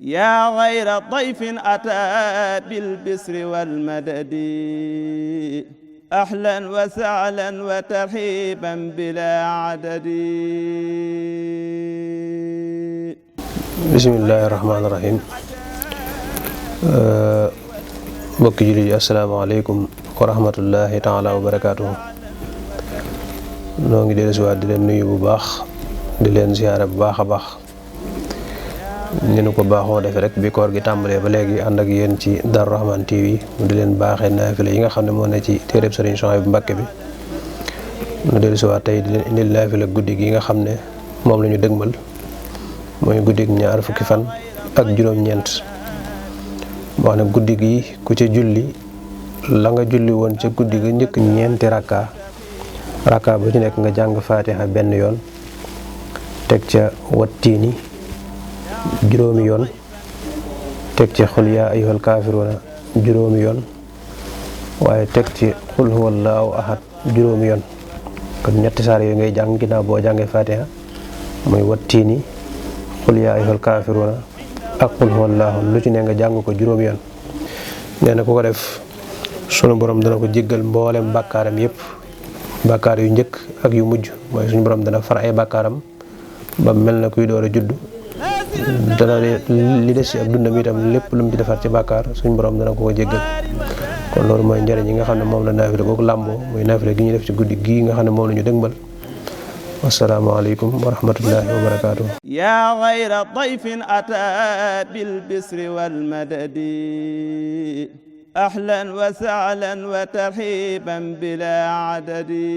yaa xayra dayfin ataa bil bisri wal madadi ahlan wa sahlan wa tarhiban bilaa adadi. bismillaahi rahmaani rahiim. mbokki jullit yi asalaamaaleykum wa rahmatullahi taala wa barakaatuhu. noo ngi dellusiwaat di leen nuyu bu baax di leen ziyaare bu baax a baax ni nu ko baaxoo defe rek bi koor gi tàmbalee ba léegi ànd ak yéen ci Darou Rahmane TV mu di leen baaxee naafila yi nga xam ne moo ne ci téereb Sëriñ Souhaïbou Mbacké bi. nu dellusiwaat tey di leen indil naafila guddi gi nga xam ne moom la ñu dëgmal mooy guddi gi ñaar fukki fan ak juróom-ñeent. wax ne guddi gi ku ca julli la nga julli woon ca guddi ga njëkk ñeenti rakka bu ci nekk nga jàng faatiha benn yoon teg ca wattiini juróomi yoon teg ci xul yaa ayyuhal kaafiruuna juróomi yoon waaye teg ci xul huwallaahu ahad juróomi yoon. kon ñetti saar yooyu ngay jàng ginnaaw boo jàngee faatiha mooy wattiini xul yaa ayyuhal kaafiruuna ak xul huwallaahu lu ci ne nga jàng ko juróomi yoon. nee na ku ko def sunu borom dana ko jéggal mboolem bàkkaaram yépp, bàkkaar yu njëkk ak yu mujj. mooy suñu borom dana far ay bàkkaaram ba mel na kuy door a judd. dana li des ci ak dundam itam lépp lu mu ci defar ci bàkkaar suñu borom dana ko jéggal. kon loolu mooy njëriñ yi nga xam ne moom la naafila googu làmboo muy naafila gi ñu def ci guddi gii nga xam ne moom la ñu dëgmal. wasalaamaaleykum wa rahmatullahi wa barakaatu. yaa xayra dayfin ataa bil bisri wal madadi ahlan wa sahlan wa tarhiban bilaa adadi.